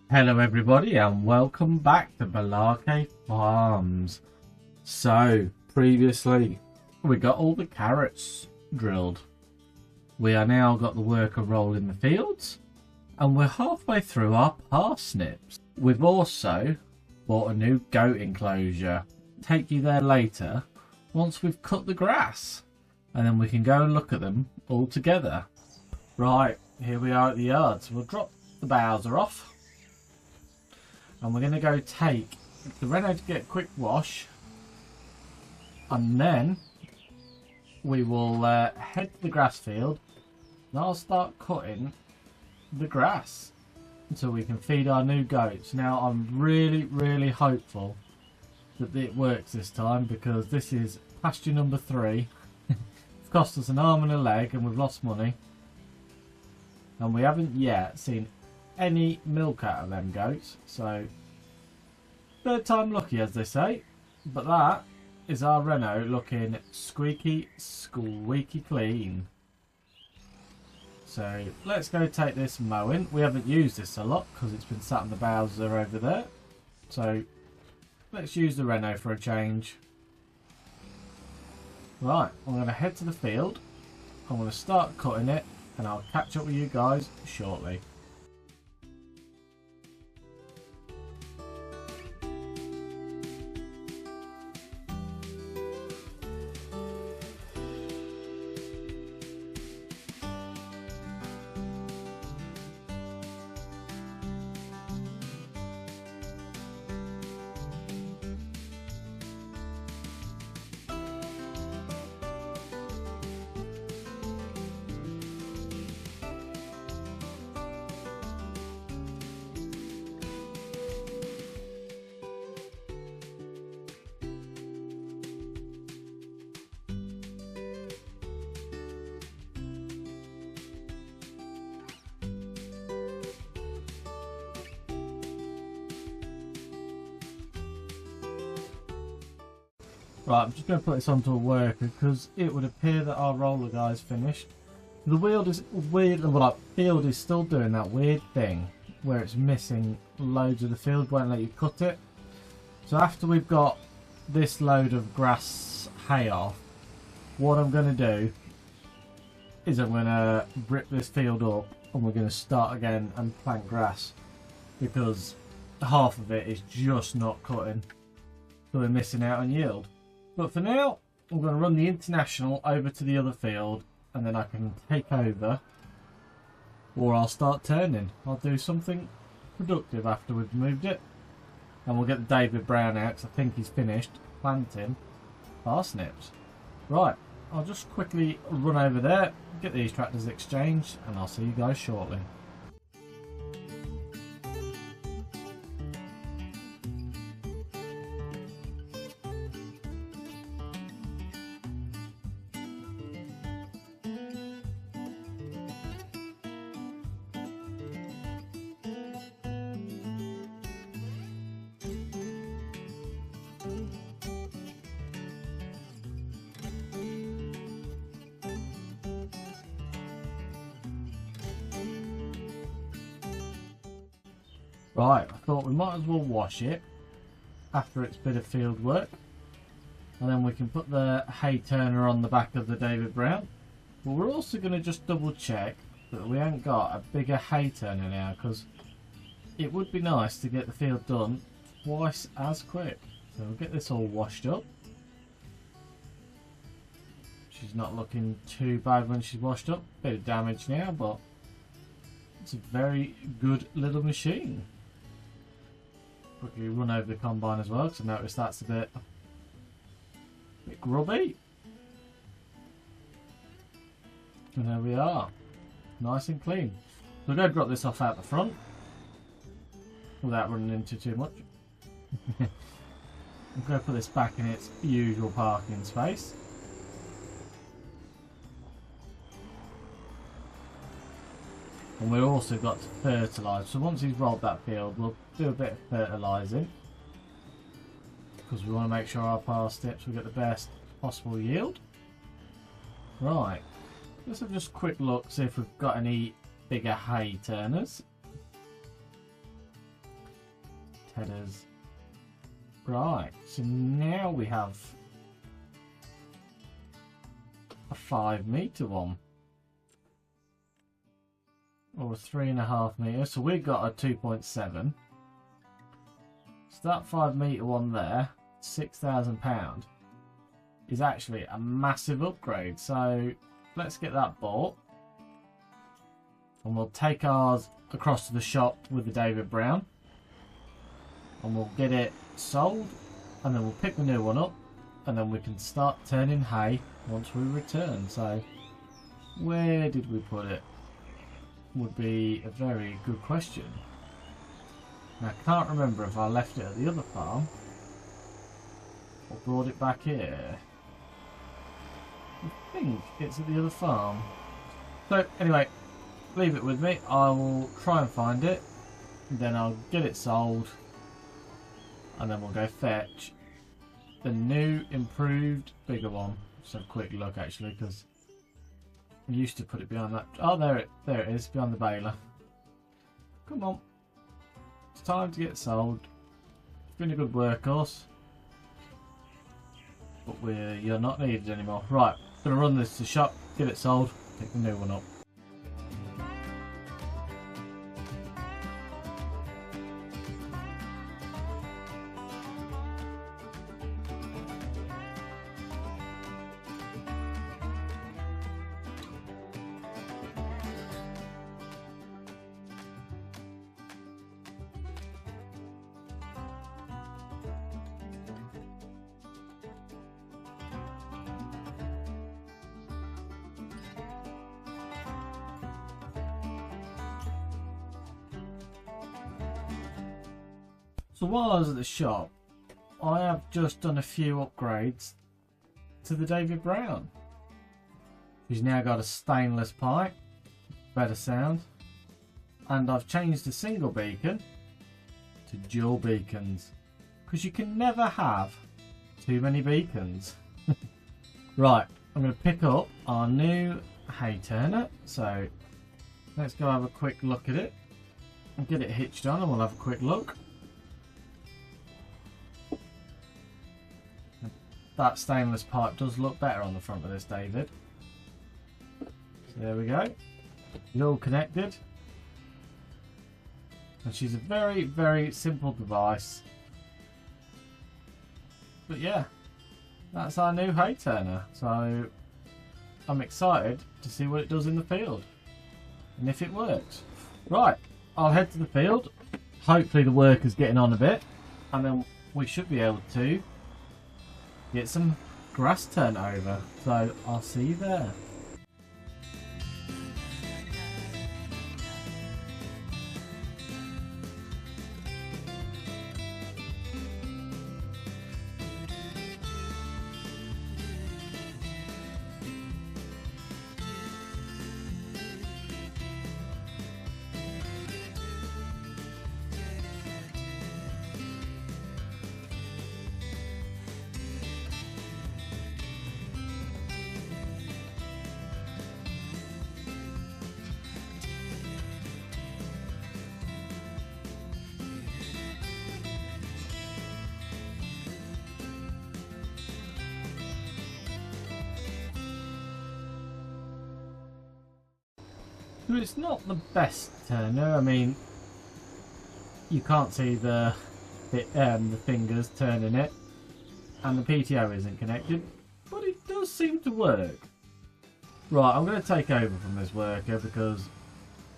Hello everybody and welcome back to Balake Farms. So previously we got all the carrots drilled. We are now got the worker role in the fields and we're halfway through our parsnips. We've also bought a new goat enclosure. Take you there later once we've cut the grass and then we can go and look at them all together. Right, here we are at the yard. So we'll drop the bowser off. And we're going to go take the Renault to get a quick wash. And then we will head to the grass field. And I'll start cutting the grass until we can feed our new goats. Now I'm really hopeful that it works this time, because this is pasture number 3. It's cost us an arm and a leg and we've lost money. And we haven't yet seen any milk out of them goats, so third time lucky, as they say. But that is our Renault looking squeaky clean. So let's go take this mowing. We haven't used this a lot because it's been sat in the bowser over there, so let's use the Renault for a change. Right, I'm going to head to the field. I'm going to start cutting it and I'll catch up with you guys shortly. Right, I'm just going to put this onto a worker because it would appear that our roller guy's finished. The field is still doing that weird thing where it's missing loads of the field, won't let you cut it. So after we've got this load of grass hay off, what I'm going to do is I'm going to rip this field up and we're going to start again and plant grass, because half of it is just not cutting, so we're missing out on yield. But for now, I'm going to run the International over to the other field and then I can take over, or I'll start turning. I'll do something productive after we've moved it. And we'll get the David Brown out because I think he's finished planting parsnips. Right, I'll just quickly run over there, get these tractors exchanged, and I'll see you guys shortly. Right, I thought we might as well wash it after its bit of field work, and then we can put the hay turner on the back of the David Brown. But we're also going to just double check that we haven't got a bigger hay turner now, because it would be nice to get the field done twice as quick. So we'll get this all washed up. She's not looking too bad when she's washed up. Bit of damage now, but it's a very good little machine. Quickly run over the combine as well, because I noticed that's a bit grubby. And there we are, nice and clean. So we're going to drop this off out the front without running into too much. I'm going to put this back in its usual parking space. And we've also got to fertilise. So once he's rolled that field, we'll do a bit of fertilising, because we want to make sure our parsnips will get the best possible yield. Right, let's have just a quick look, see if we've got any bigger hay turners. headers. Right, so now we have a 5 metre one. Or a 3.5 metre. So we've got a 2.7. So that 5 metre one there, £6,000, is actually a massive upgrade. So let's get that bought. And we'll take ours across to the shop with the David Brown. And we'll get it sold. And then we'll pick the new one up. And then we can start turning hay once we return. So where did we put it? Would be a very good question. Now, I can't remember if I left it at the other farm or brought it back here. I think it's at the other farm. So anyway, leave it with me. I will try and find it. Then I'll get it sold. And then we'll go fetch the new, improved, bigger one. Just have a quick look actually, because I used to put it behind that. Oh, there it is, behind the baler. Come on. It's time to get sold. It's been a good workhorse. But you're not needed anymore. Right, gonna run this to the shop, get it sold, pick the new one up. So while I was at the shop, I have just done a few upgrades to the David Brown. He's now got a stainless pipe, better sound, and I've changed the single beacon to dual beacons, because you can never have too many beacons. Right, I'm going to pick up our new hay turner, so let's go have a quick look at it and get it hitched on, and we'll have a quick look. That stainless pipe does look better on the front of this, David. So there we go. It's all connected. And she's a very, very simple device. But yeah, that's our new hay turner. So I'm excited to see what it does in the field. And if it works. Right, I'll head to the field. Hopefully the worker's getting on a bit. And then we should be able to get some grass turned over. So I'll see you there. So it's not the best turner. I mean, you can't see the fingers turning it, and the PTO isn't connected, but it does seem to work. Right, I'm going to take over from this worker because,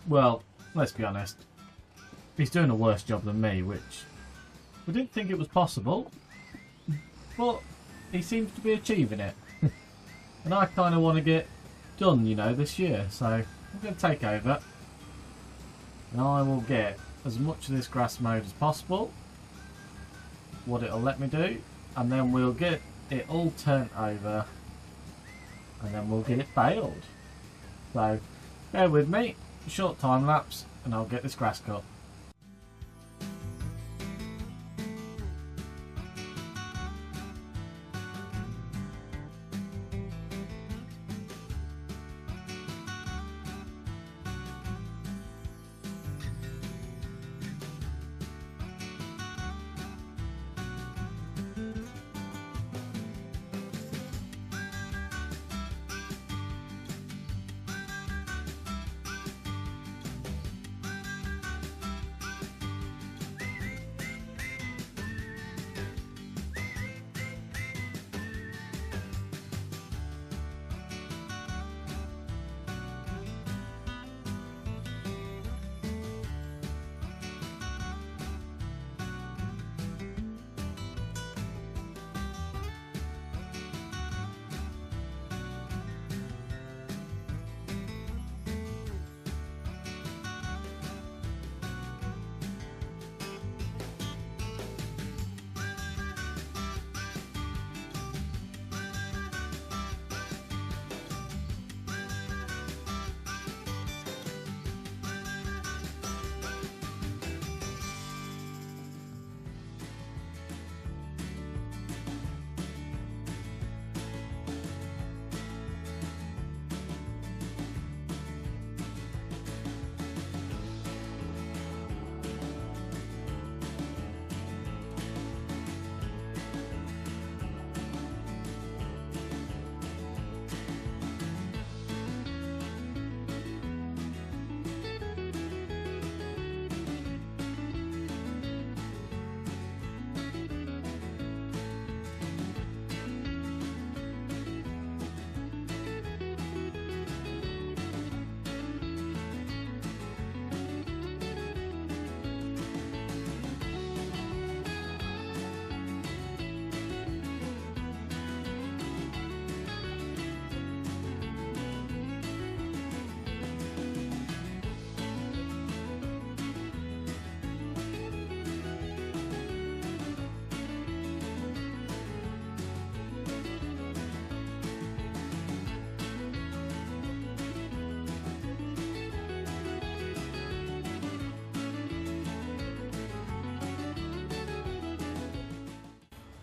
well, let's be honest, he's doing a worse job than me, which I didn't think it was possible, but he seems to be achieving it. And I kind of want to get done, you know, this year, so I'm going to take over, and I will get as much of this grass mowed as possible, what it'll let me do, and then we'll get it all turned over, and then we'll get it baled. So bear with me, short time lapse, and I'll get this grass cut.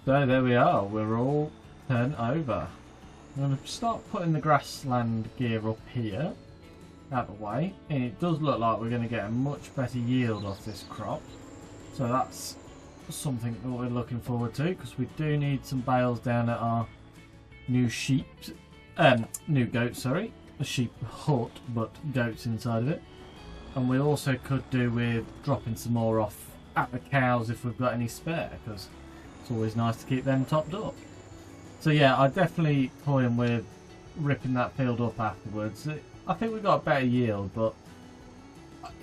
So there we are, we're all turned over. I'm going to start putting the grassland gear up here, out of the way, and it does look like we're going to get a much better yield off this crop. So that's something that we're looking forward to, because we do need some bales down at our new new goats, sorry. A sheep hut, but goats inside of it. And we also could do with dropping some more off at the cows if we've got any spare, because it's always nice to keep them topped up. So yeah, I definitely toying with ripping that field up afterwards. I think we got a better yield, but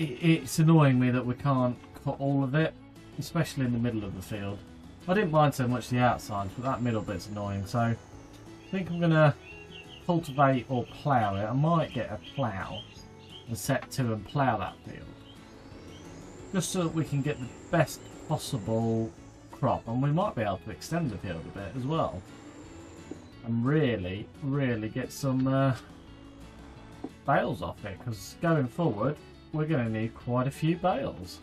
it's annoying me that we can't cut all of it, especially in the middle of the field. I didn't mind so much the outsides, but that middle bit's annoying. So I think I'm going to cultivate or plough it. I might get a plough and set to and plough that field, just so that we can get the best possible crop, and we might be able to extend the field a bit as well, and really get some bales off it, because going forward we're going to need quite a few bales.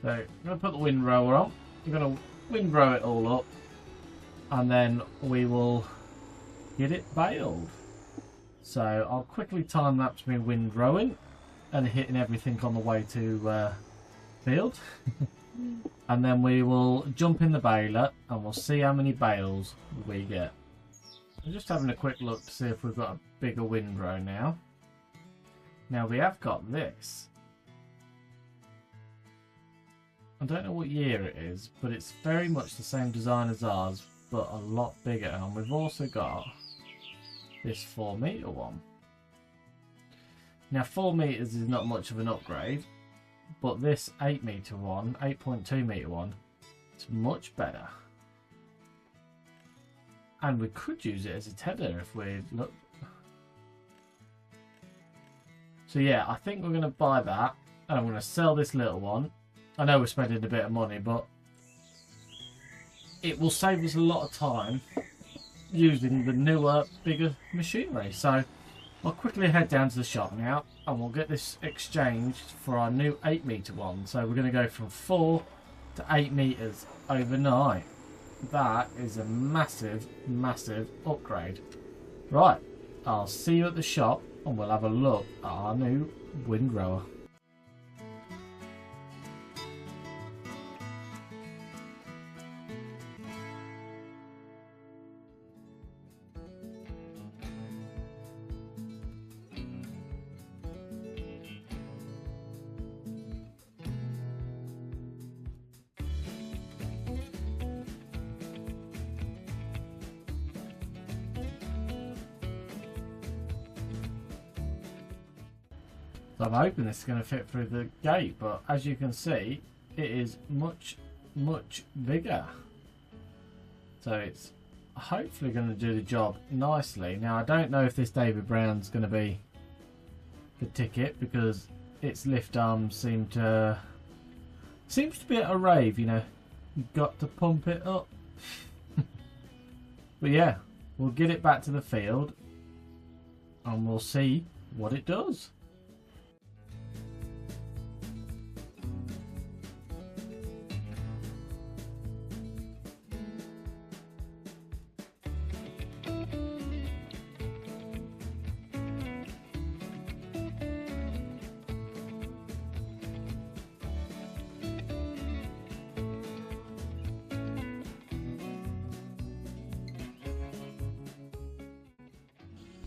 So I'm going to put the windrower on, we're going to windrow it all up, and then we will get it baled. So I'll quickly time lapse me windrowing and hitting everything on the way to field. And then we will jump in the baler and we'll see how many bales we get. I'm just having a quick look to see if we've got a bigger windrow now. Now we have got this. I don't know what year it is, but it's very much the same design as ours, but a lot bigger. And we've also got this 4 metre one. Now 4 metres is not much of an upgrade, but this 8 metre one, 8.2 metre one, it's much better. And we could use it as a tether if we look. So yeah, I think we're going to buy that, and I'm going to sell this little one. I know we're spending a bit of money, but it will save us a lot of time using the newer, bigger machinery. So I'll quickly head down to the shop now, and we'll get this exchanged for our new 8 metre one. So we're going to go from 4 to 8 metres overnight. That is a massive upgrade. Right, I'll see you at the shop and we'll have a look at our new windrower. So I'm hoping this is going to fit through the gate, but as you can see, it is much bigger. So it's hopefully going to do the job nicely. Now I don't know if this David Brown's going to be the ticket, because its lift arms seems to be at a rave, you know. You've got to pump it up. But yeah, we'll get it back to the field and we'll see what it does.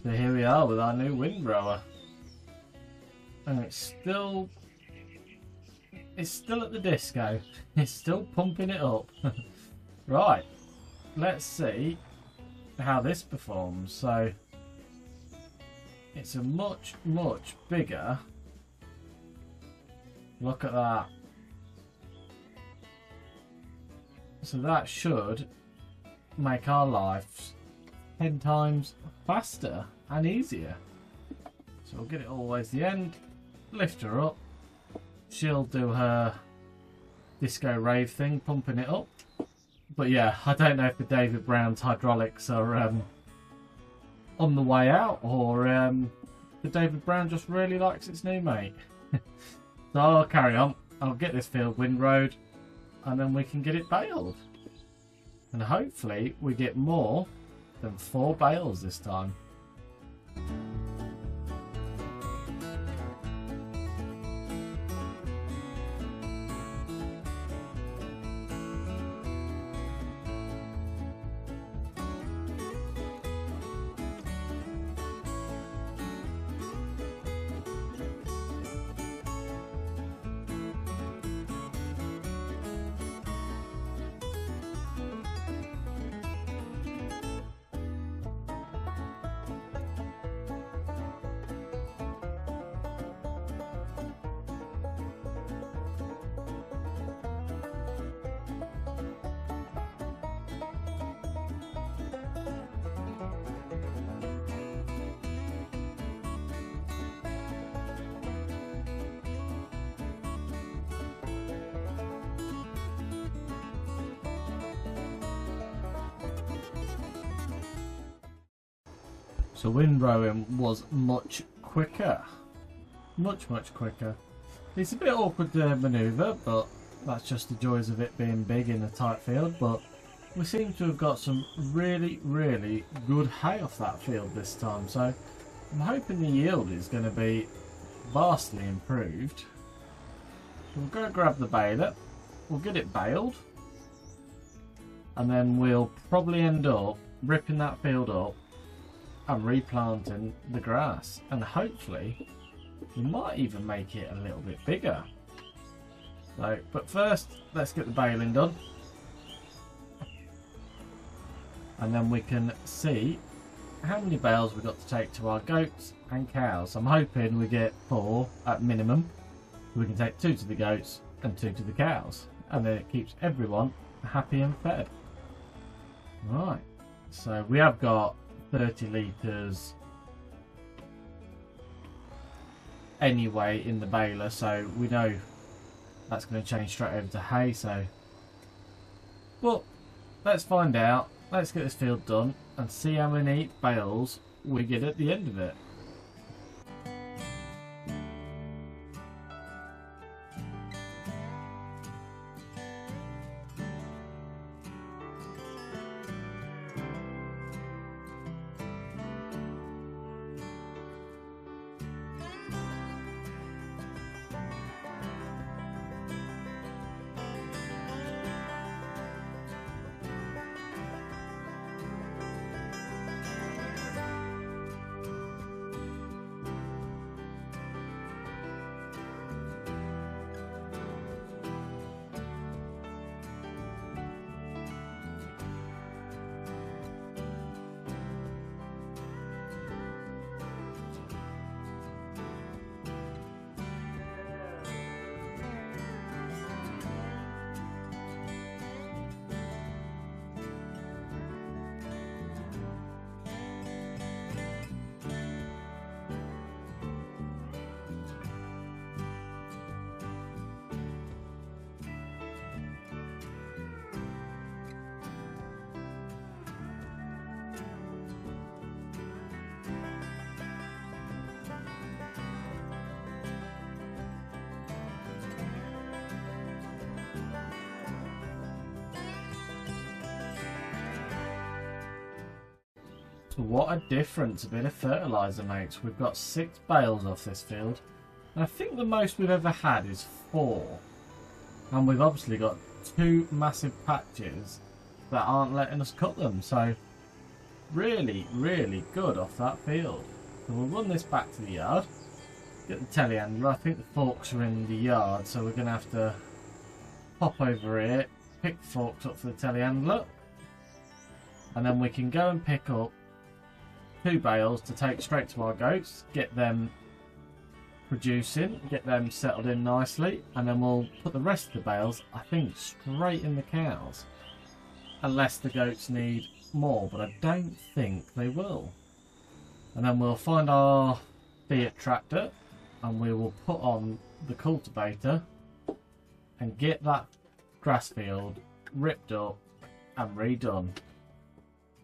So here we are with our new windrower, and it's still at the disco. It's still pumping it up. Right, let's see how this performs. So it's a much bigger. Look at that. So that should make our lives 10 times faster and easier. So we'll get it all the way to the end, lift her up, she'll do her disco rave thing, pumping it up. But yeah, I don't know if the David Brown's hydraulics are on the way out, or the David Brown just really likes its new mate. So I'll carry on, I'll get this field windrowed, and then we can get it baled. And hopefully we get more than 4 bales this time. So windrowing was much quicker. Much quicker. It's a bit awkward to manoeuvre, but that's just the joys of it being big in a tight field. But we seem to have got some really good hay off that field this time. So I'm hoping the yield is going to be vastly improved. We'll go grab the baler. We'll get it baled. And then we'll probably end up ripping that field up and replanting the grass, and hopefully we might even make it a little bit bigger. So, but first let's get the baling done, and then we can see how many bales we've got to take to our goats and cows. I'm hoping we get 4 at minimum. We can take 2 to the goats and 2 to the cows, and then it keeps everyone happy and fed. Right, so we have got 30 litres anyway in the baler, so we know that's going to change straight over to hay. So, but let's find out. Let's get this field done and see how many bales we get at the end of it. So what a difference a bit of fertiliser makes. We've got 6 bales off this field. And I think the most we've ever had is 4. And we've obviously got 2 massive patches that aren't letting us cut them. So really good off that field. So we'll run this back to the yard. Get the telehandler. I think the forks are in the yard, so we're going to have to pop over here, pick the forks up for the telehandler. And then we can go and pick up 2 bales to take straight to our goats, get them producing, get them settled in nicely, and then we'll put the rest of the bales, I think, straight in the cows. Unless the goats need more, but I don't think they will. And then we'll find our Fiat tractor and we will put on the cultivator and get that grass field ripped up and redone.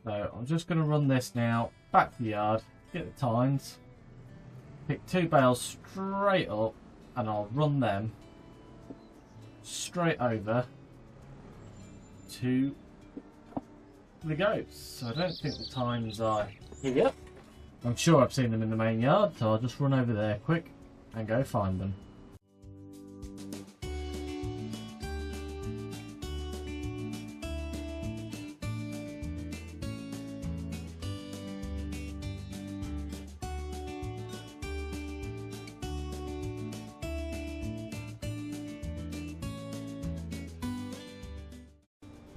So I'm just going to run this now back to the yard, get the tines, pick 2 bales straight up, and I'll run them straight over to the goats. I don't think the times are here. I'm sure I've seen them in the main yard, so I'll just run over there quick and go find them.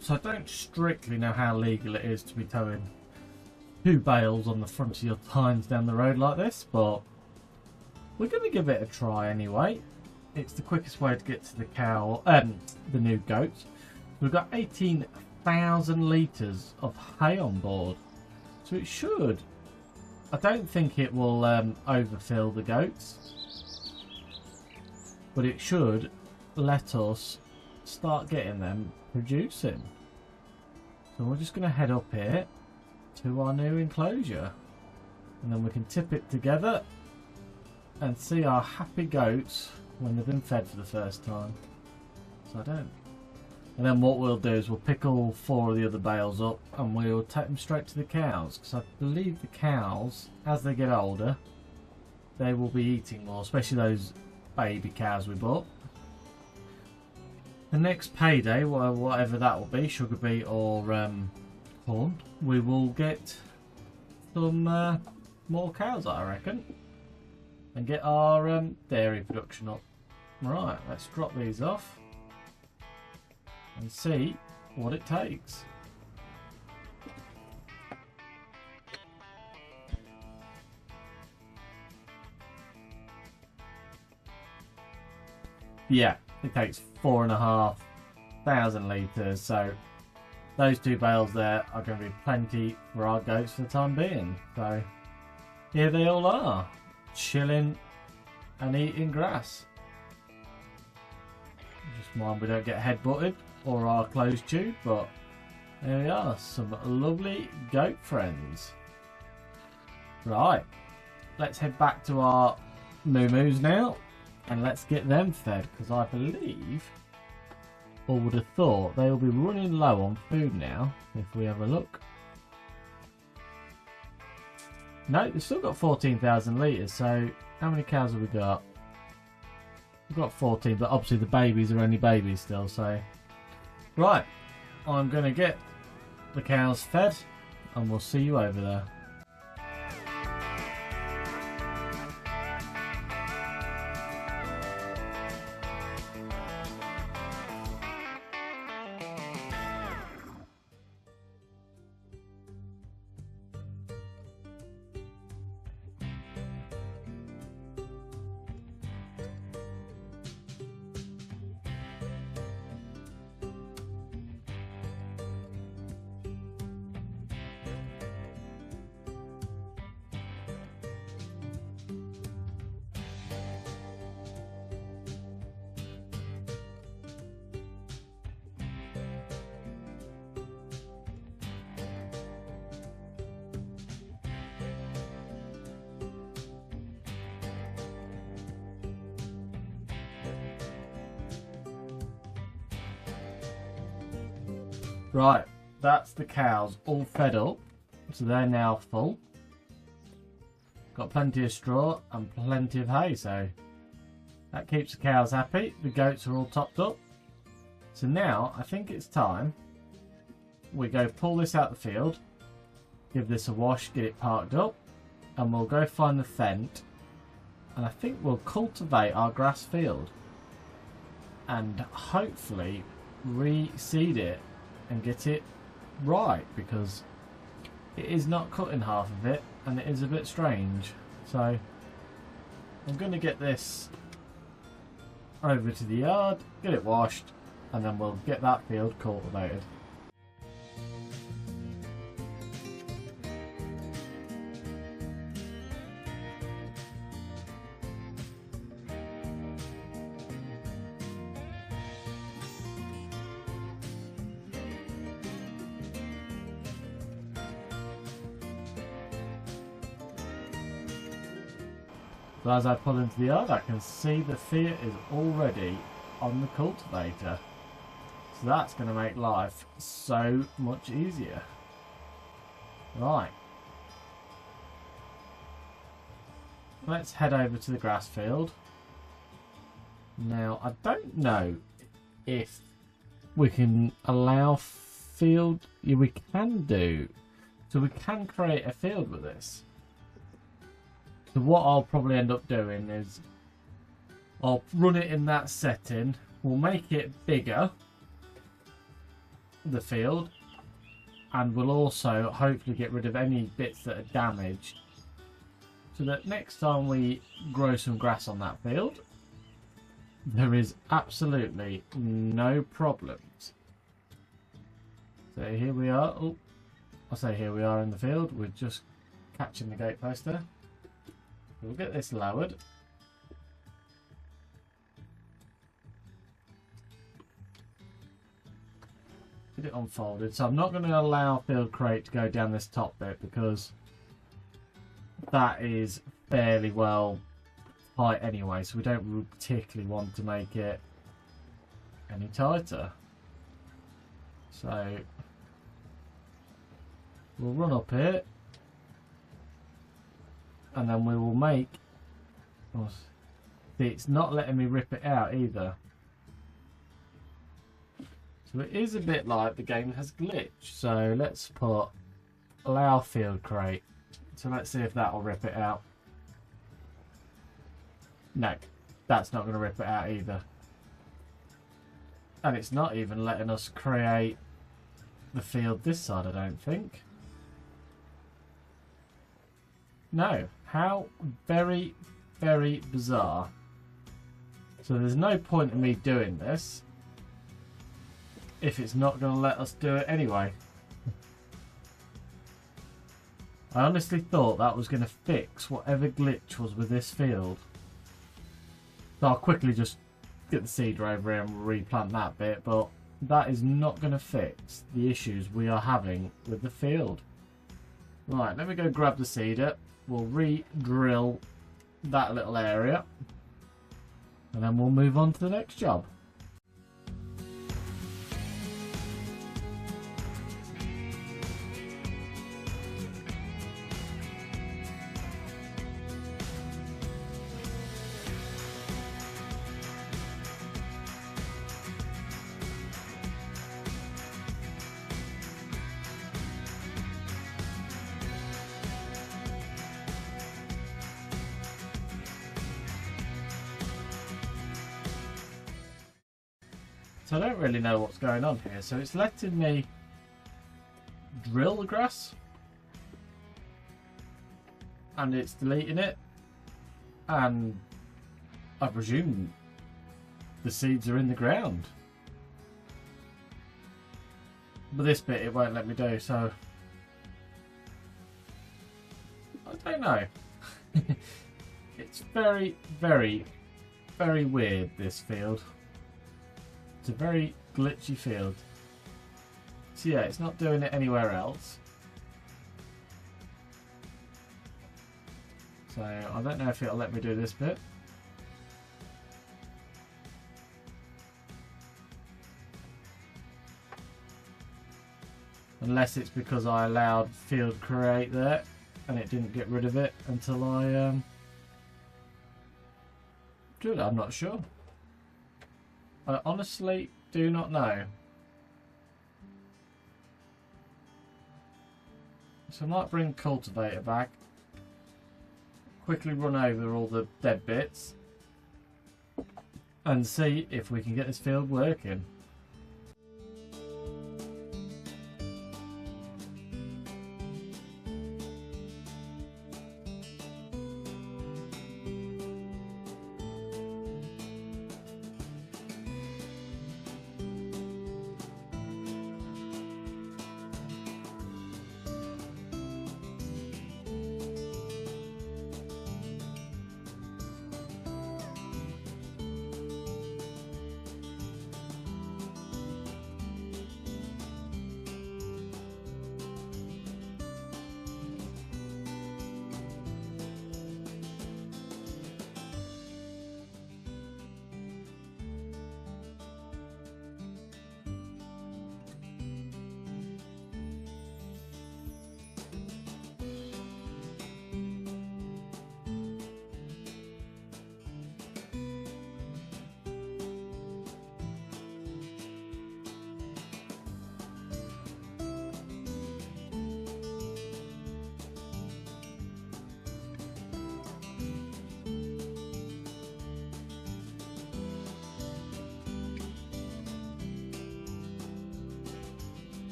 So I don't strictly know how legal it is to be towing 2 bales on the front of your tines down the road like this, but we're going to give it a try anyway. It's the quickest way to get to the the new goats. We've got 18,000 litres of hay on board, so it should. I don't think it will overfill the goats, but it should let us start getting them producing. So we're just going to head up here to our new enclosure, and then we can tip it together and see our happy goats when they've been fed for the first time. So I don't. And then what we'll do is we'll pick all 4 of the other bales up and we'll take them straight to the cows, because I believe the cows, as they get older, they will be eating more, especially those baby cows we bought. The next payday, whatever that will be, sugar beet or corn, we will get some more cows, I reckon, and get our dairy production up. Right, let's drop these off and see what it takes. Yeah, it takes 4,500 litres, so those 2 bales there are going to be plenty for our goats for the time being. So here they all are, chilling and eating grass. Just mind we don't get head-butted or our clothes chewed, but there we are, some lovely goat friends. Right, let's head back to our moo-moos now and let's get them fed, because I believe, or would have thought, they will be running low on food now if we have a look. No, they've still got 14,000 litres, so how many cows have we got? We've got 14, but obviously the babies are only babies still, so... Right, I'm going to get the cows fed and we'll see you over there. Right, that's the cows all fed up, so they're now full. Got plenty of straw and plenty of hay, so that keeps the cows happy. The goats are all topped up. So now I think it's time we go pull this out the field, give this a wash, get it parked up, and we'll go find the fent, and I think we'll cultivate our grass field and hopefully reseed it and get it right, because it is not cutting half of it and it is a bit strange. So I'm going to get this over to the yard, get it washed, and then we'll get that field cultivated. So as I pull into the yard, I can see the fiat is already on the cultivator. So that's going to make life so much easier. Right. Let's head over to the grass field. Now, I don't know if we can allow field. Yeah, we can do. So we can create a field with this. So what I'll probably end up doing is I'll run it in that setting. We'll make it bigger, the field, and we'll also hopefully get rid of any bits that are damaged, so that next time we grow some grass on that field, there is absolutely no problems. So here we are. Oh, I say here we are in the field. We're just catching the gatepost there. We'll get this lowered. Get it unfolded. So I'm not going to allow field crate to go down this top bit because that is fairly well tight anyway. So we don't particularly want to make it any tighter. So we'll run up here. And then we will make... See, it's not letting me rip it out either. So it is a bit like the game has glitched. So let's put allow field crate. So let's see if that will rip it out. No, that's not going to rip it out either. And it's not even letting us create the field this side, I don't think. No, how very, very bizarre. So there's no point in me doing this if it's not going to let us do it anyway. I honestly thought that was going to fix whatever glitch was with this field. So I'll quickly just get the seeder over here and replant that bit, but that is not going to fix the issues we are having with the field. Right, let me go grab the seeder. We'll re-drill that little area, and then we'll move on to the next job. So I don't really know what's going on here. So it's letting me drill the grass, and it's deleting it, and I presume the seeds are in the ground. But this bit it won't let me do, so I don't know. It's very, very, very weird, this field. It's a very glitchy field. So yeah, it's not doing it anywhere else. So I don't know if it'll let me do this bit. Unless it's because I allowed field create there and it didn't get rid of it until I drilled it. I'm not sure. I honestly do not know. So I might bring cultivator back, quickly run over all the dead bits and see if we can get this field working.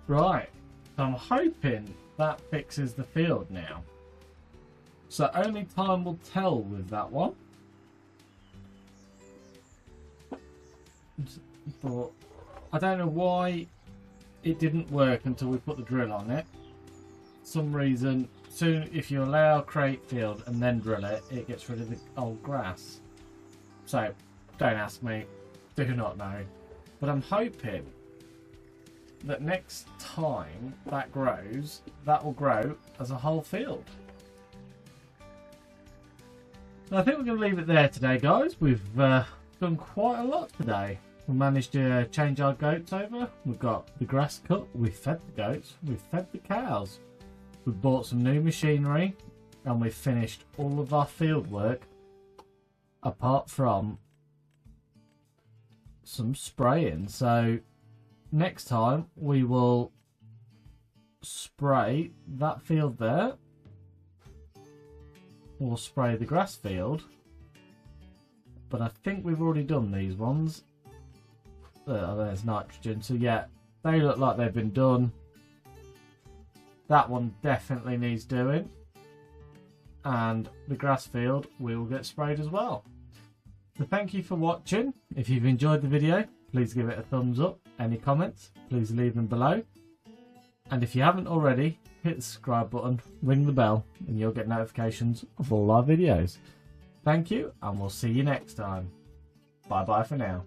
Right, so I'm hoping that fixes the field now. So only time will tell with that one. But I don't know why it didn't work until we put the drill on it. For some reason, soon if you allow create field and then drill it, it gets rid of the old grass. So don't ask me, do not know. But I'm hoping that next time that grows, that will grow as a whole field. So I think we're going to leave it there today, guys. We've done quite a lot today. We managed to change our goats over. We've got the grass cut. We've fed the goats. We've fed the cows. We've bought some new machinery. And we've finished all of our field work. Apart from some spraying. So next time we will spray that field there. We'll spray the grass field. But I think we've already done these ones. There's nitrogen. So yeah, they look like they've been done. That one definitely needs doing. And the grass field will get sprayed as well. So thank you for watching. If you've enjoyed the video, please give it a thumbs up. Any comments, please leave them below. And if you haven't already, hit the subscribe button, ring the bell, and you'll get notifications of all our videos. Thank you, and we'll see you next time. Bye bye for now.